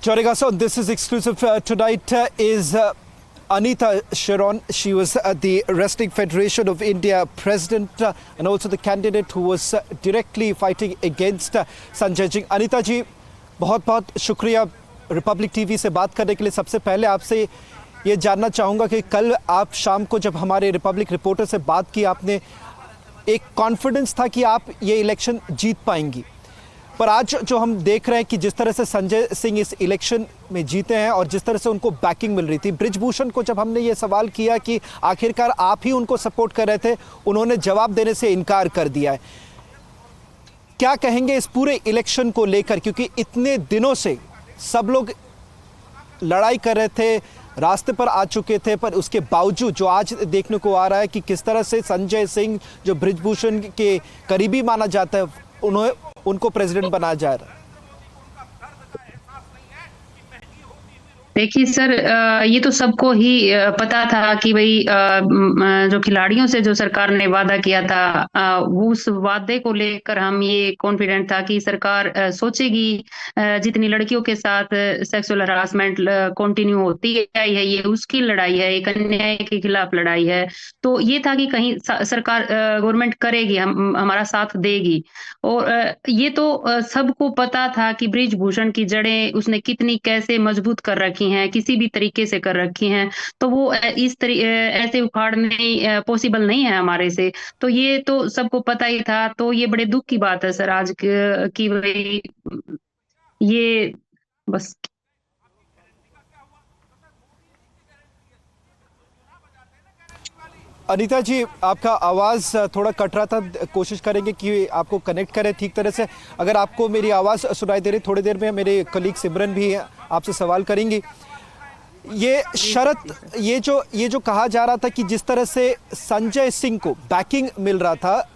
Joining us on This Is Exclusive tonight is Anita Sharon. She was the Wrestling Federation of India president and also the candidate who was directly fighting against Sanjay Singh. Anita जी, बहुत बहुत शुक्रिया Republic TV से बात करने के लिए। सबसे पहले आपसे ये जानना चाहूँगा कि कल आप शाम को जब हमारे रिपब्लिक रिपोर्टर से बात की, आपने एक कॉन्फिडेंस था कि आप ये इलेक्शन जीत पाएंगी, पर आज जो हम देख रहे हैं कि जिस तरह से संजय सिंह इस इलेक्शन में जीते हैं और जिस तरह से उनको बैकिंग मिल रही थी, बृजभूषण को जब हमने ये सवाल किया कि आखिरकार आप ही उनको सपोर्ट कर रहे थे, उन्होंने जवाब देने से इनकार कर दिया है। क्या कहेंगे इस पूरे इलेक्शन को लेकर, क्योंकि इतने दिनों से सब लोग लड़ाई कर रहे थे, रास्ते पर आ चुके थे, पर उसके बावजूद जो आज देखने को आ रहा है कि किस तरह से संजय सिंह जो बृजभूषण के करीबी माना जाता है, उनको प्रेसिडेंट बनाया जा रहा है। देखिए सर, ये तो सबको ही पता था कि भाई जो खिलाड़ियों से जो सरकार ने वादा किया था, उस वादे को लेकर हम ये कॉन्फिडेंट था कि सरकार सोचेगी। जितनी लड़कियों के साथ सेक्सुअल हरासमेंट कंटिन्यू होती है, ये उसकी लड़ाई है, एक अन्याय के खिलाफ लड़ाई है। तो ये था कि कहीं सरकार गवर्नमेंट करेगी, हमारा साथ देगी। और ये तो सबको पता था कि बृजभूषण की जड़ें उसने कितनी कैसे मजबूत कर रखी हैं, किसी भी तरीके से कर रखी हैं, तो वो ऐसे उखाड़ने पॉसिबल नहीं है हमारे से। तो ये तो सबको पता ही था। तो ये बड़े दुख की बात है सर आज की भाई ये बस। अनीता जी, आपका आवाज़ थोड़ा कट रहा था, कोशिश करेंगे कि आपको कनेक्ट करें ठीक तरह से। अगर आपको मेरी आवाज़ सुनाई दे रही, थोड़ी देर में मेरे कलीग सिमरन भी आपसे सवाल करेंगी। ये शरत, ये जो कहा जा रहा था कि जिस तरह से संजय सिंह को बैकिंग मिल रहा था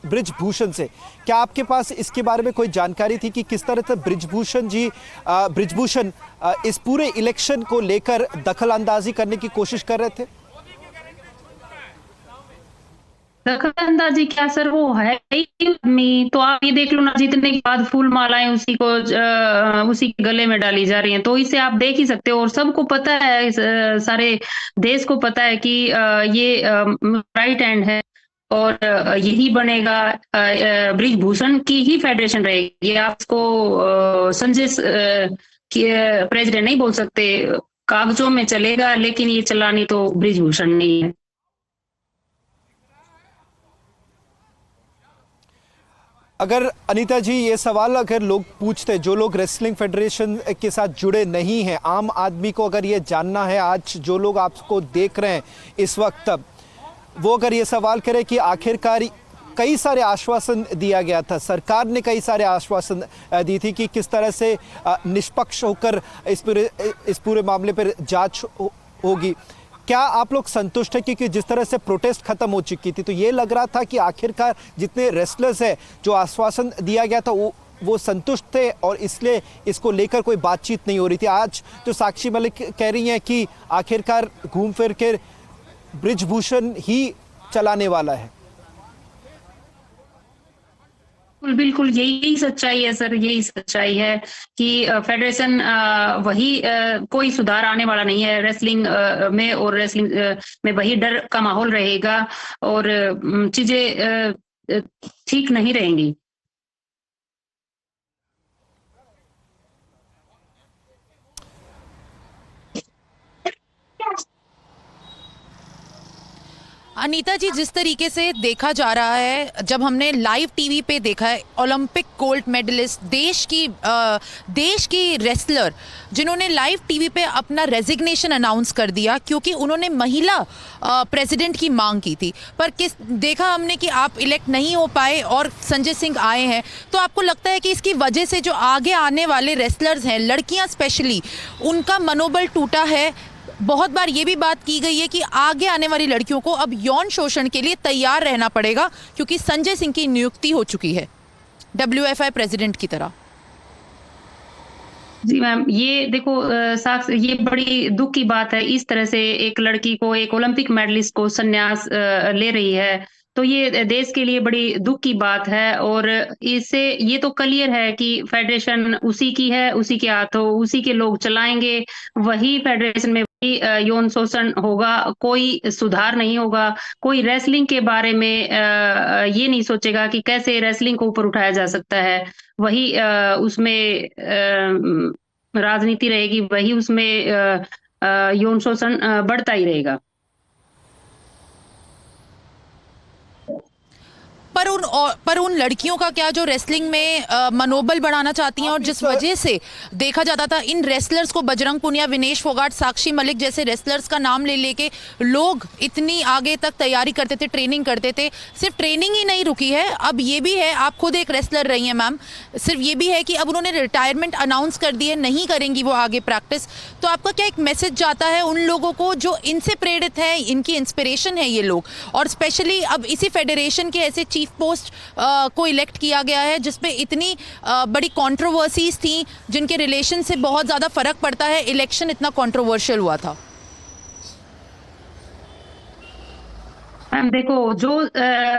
बृजभूषण से, क्या आपके पास इसके बारे में कोई जानकारी थी कि किस तरह से बृजभूषण इस पूरे इलेक्शन को लेकर दखल अंदाजी करने की कोशिश कर रहे थे? दखल अंदाजी क्या सर, वो है ही आदमी। तो आप ये देख लो ना, जीतने के बाद फूल मालाएं उसी के गले में डाली जा रही हैं। तो इसे आप देख ही सकते हो और सबको पता है, सारे देश को पता है कि ये राइट हैंड है और यही बनेगा, बृजभूषण की ही फेडरेशन रहेगी। आप इसको संजय प्रेसिडेंट नहीं बोल सकते, कागजों में चलेगा, लेकिन ये चलानी तो बृजभूषण नहीं है। अगर अनीता जी, ये सवाल अगर लोग पूछते, जो लोग रेसलिंग फेडरेशन के साथ जुड़े नहीं हैं, आम आदमी को अगर ये जानना है, आज जो लोग आपको देख रहे हैं इस वक्त, वो अगर ये सवाल करे कि आखिरकार कई सारे आश्वासन दिया गया था, सरकार ने कई सारे आश्वासन दी थी कि किस तरह से निष्पक्ष होकर इस पूरे मामले पर जांच होगी, क्या आप लोग संतुष्ट हैं? क्योंकि जिस तरह से प्रोटेस्ट खत्म हो चुकी थी, तो ये लग रहा था कि आखिरकार जितने रेसलर्स हैं, जो आश्वासन दिया गया था, वो संतुष्ट थे और इसलिए इसको लेकर कोई बातचीत नहीं हो रही थी। आज जो साक्षी मलिक कह रही हैं कि आखिरकार घूम फिर कर बृजभूषण ही चलाने वाला है। बिल्कुल यही सच्चाई है सर, यही सच्चाई है कि फेडरेशन वही, कोई सुधार आने वाला नहीं है रेसलिंग में, और रेसलिंग में वही डर का माहौल रहेगा और चीजें ठीक नहीं रहेंगी। अनीता जी, जिस तरीके से देखा जा रहा है, जब हमने लाइव टीवी पे देखा है, ओलंपिक गोल्ड मेडलिस्ट, देश की रेसलर जिन्होंने लाइव टीवी पे अपना रेजिग्नेशन अनाउंस कर दिया क्योंकि उन्होंने महिला प्रेसिडेंट की मांग की थी, पर देखा हमने कि आप इलेक्ट नहीं हो पाए और संजय सिंह आए हैं। तो आपको लगता है कि इसकी वजह से जो आगे आने वाले रेसलर्स हैं, लड़कियां स्पेशली, उनका मनोबल टूटा है? बहुत बार ये भी बात की गई है कि आगे आने वाली लड़कियों को अब यौन शोषण के लिए तैयार रहना पड़ेगा क्योंकि संजय सिंह की नियुक्ति हो चुकी है WFI प्रेसिडेंट की तरह। जी मैम, ये देखो ये बड़ी दुख की बात है। इस तरह से एक लड़की को, एक ओलंपिक मेडलिस्ट को संन्यास ले रही है तो ये देश के लिए बड़ी दुख की बात है। और इससे ये तो क्लियर है कि फेडरेशन उसी की है, उसी के हाथों उसी के लोग चलाएंगे, वही फेडरेशन में वही यौन शोषण होगा, कोई सुधार नहीं होगा। कोई रेसलिंग के बारे में ये नहीं सोचेगा कि कैसे रेसलिंग को ऊपर उठाया जा सकता है, वही उसमें राजनीति रहेगी, वही उसमें यौन शोषण बढ़ता ही रहेगा। पर उन लड़कियों का क्या जो रेसलिंग में मनोबल बढ़ाना चाहती हैं, और जिस वजह से देखा जाता था इन रेसलर्स को, बजरंग पुनिया, विनेश फोगाट, साक्षी मलिक जैसे रेसलर्स का नाम ले लेके लोग इतनी आगे तक तैयारी करते थे, ट्रेनिंग करते थे। सिर्फ ट्रेनिंग ही नहीं रुकी है, अब ये भी है, आप खुद एक रेसलर रही हैं मैम, सिर्फ ये भी है कि अब उन्होंने रिटायरमेंट अनाउंस कर दी है, नहीं करेंगी वो आगे प्रैक्टिस। तो आपका क्या एक मैसेज जाता है उन लोगों को जो इनसे प्रेरित है, इनकी इंस्पिरेशन है ये लोग, और स्पेशली अब इसी फेडरेशन के ऐसे चीफ पोस्ट को इलेक्ट किया गया है जिसमें इतनी बड़ी कंट्रोवर्सीज थी, जिनके रिलेशन से बहुत ज्यादा फर्क पड़ता है, इलेक्शन इतना कंट्रोवर्शियल हुआ था। मैम देखो, जो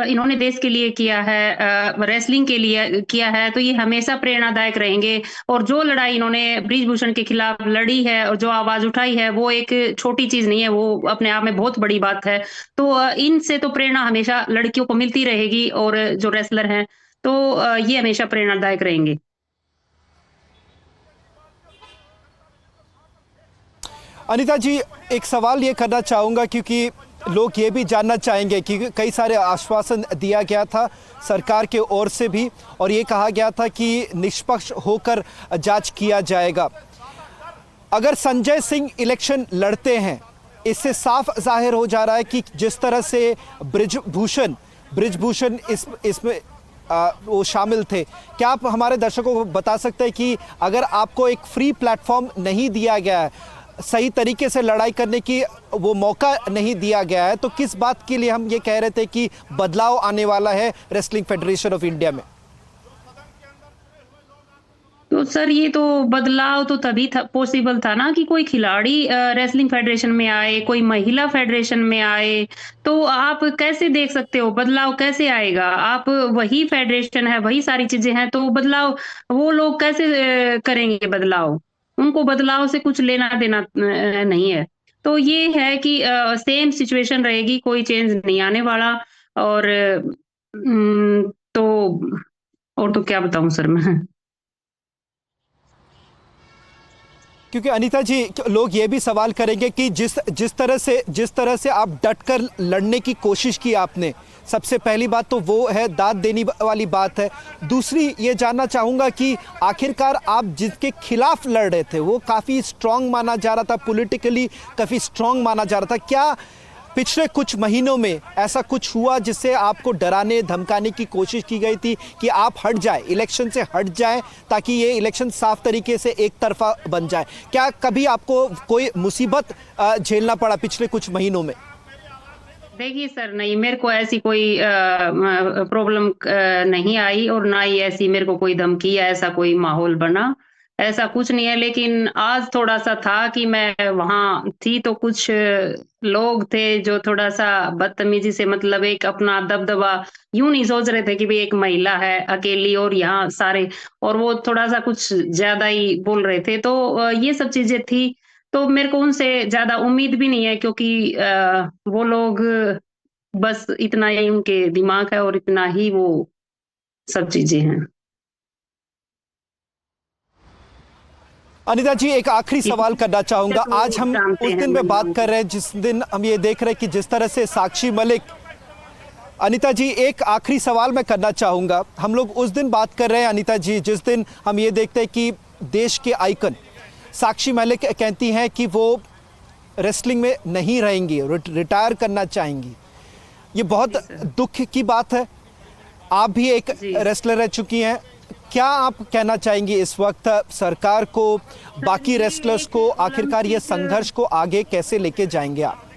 इन्होंने देश के लिए किया है, रेसलिंग के लिए किया है, तो ये हमेशा प्रेरणादायक रहेंगे। और जो लड़ाई इन्होंने ब्रिजभूषण के खिलाफ लड़ी है और जो आवाज उठाई है, वो एक छोटी चीज नहीं है, वो अपने आप में बहुत बड़ी बात है। तो इनसे तो प्रेरणा हमेशा लड़कियों को मिलती रहेगी, और जो रेसलर हैं तो ये हमेशा प्रेरणादायक रहेंगे। अनीता जी, एक सवाल ये करना चाहूँगा, क्योंकि लोग ये भी जानना चाहेंगे कि कई सारे आश्वासन दिया गया था सरकार के ओर से भी, और ये कहा गया था कि निष्पक्ष होकर जांच किया जाएगा। अगर संजय सिंह इलेक्शन लड़ते हैं, इससे साफ जाहिर हो जा रहा है कि जिस तरह से ब्रिजभूषण इसमें वो शामिल थे। क्या आप हमारे दर्शकों को बता सकते हैं कि अगर आपको एक फ्री प्लेटफॉर्म नहीं दिया गया है, सही तरीके से लड़ाई करने की वो मौका नहीं दिया गया है, तो किस बात के लिए हम ये कह रहे थे कि बदलाव आने वाला है रेसलिंग फेडरेशन ऑफ इंडिया में? तो सर, ये तो बदलाव तो तभी पॉसिबल था ना कि कोई खिलाड़ी रेसलिंग फेडरेशन में आए, कोई महिला फेडरेशन में आए। तो आप कैसे देख सकते हो बदलाव कैसे आएगा? आप वही फेडरेशन है, वही सारी चीजें हैं, तो बदलाव वो लोग कैसे करेंगे बदलाव? उनको बदलाव से कुछ लेना देना नहीं है। तो ये है कि सेम सिचुएशन रहेगी, कोई चेंज नहीं आने वाला। और तो और तो क्या बताऊं सर मैं। क्योंकि अनीता जी, लोग ये भी सवाल करेंगे कि जिस तरह से आप डटकर लड़ने की कोशिश की आपने, सबसे पहली बात तो वो है, दाद देने वाली बात है। दूसरी ये जानना चाहूँगा कि आखिरकार आप जिसके खिलाफ लड़ रहे थे वो काफ़ी स्ट्रांग माना जा रहा था, पॉलिटिकली काफ़ी स्ट्रांग माना जा रहा था। क्या पिछले कुछ महीनों में ऐसा कुछ हुआ जिससे आपको डराने धमकाने की कोशिश की गई थी कि आप हट जाए, इलेक्शन से हट जाए, ताकि ये इलेक्शन साफ तरीके से एक तरफा बन जाए? क्या कभी आपको कोई मुसीबत झेलना पड़ा पिछले कुछ महीनों में? देखिए सर, नहीं, मेरे को ऐसी कोई प्रॉब्लम नहीं आई, और ना ही ऐसी मेरे को कोई धमकी या ऐसा कोई माहौल बना, ऐसा कुछ नहीं है। लेकिन आज थोड़ा सा था कि मैं वहां थी तो कुछ लोग थे जो थोड़ा सा बदतमीजी से, मतलब एक अपना दबदबा, यूं नहीं सोच रहे थे कि भाई एक महिला है अकेली और यहाँ सारे, और वो थोड़ा सा कुछ ज्यादा ही बोल रहे थे। तो ये सब चीजें थी। तो मेरे को उनसे ज्यादा उम्मीद भी नहीं है, क्योंकि वो लोग बस इतना ही उनके दिमाग है और इतना ही वो सब चीजें हैं। अनीता जी, एक आखिरी सवाल करना चाहूंगा। आज हम उस दिन में बात कर रहे हैं जिस दिन हम ये देख रहे हैं कि जिस तरह से साक्षी मलिक, अनीता जी एक आखिरी सवाल मैं करना चाहूंगा। हम लोग उस दिन बात कर रहे हैं अनीता जी जिस दिन हम ये देखते हैं कि देश के आइकन साक्षी मलिक कहती हैं कि वो रेसलिंग में नहीं रहेंगी, रिटायर करना चाहेंगी। ये बहुत दुख की बात है। आप भी एक रेसलर रह चुकी हैं, क्या आप कहना चाहेंगी इस वक्त सरकार को, बाकी रेसलर्स को? आखिरकार ये संघर्ष को आगे कैसे लेके जाएंगे आप?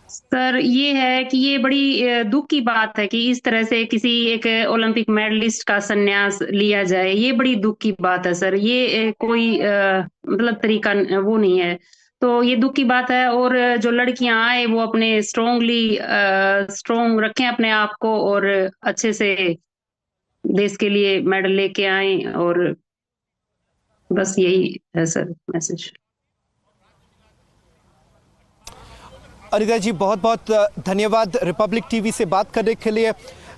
सर, ये है कि ये बड़ी दुख की बात है कि इस तरह से किसी एक ओलंपिक मेडलिस्ट का संन्यास लिया जाए। ये बड़ी दुख की बात है सर। ये कोई मतलब तरीका वो नहीं है। तो ये दुख की बात है। और जो लड़कियां आए वो अपने स्ट्रोंग रखें अपने आप को, और अच्छे से देश के लिए मेडल लेके आए। और बस यही है सर मैसेज। अनीता जी बहुत बहुत धन्यवाद रिपब्लिक टीवी से बात करने के लिए।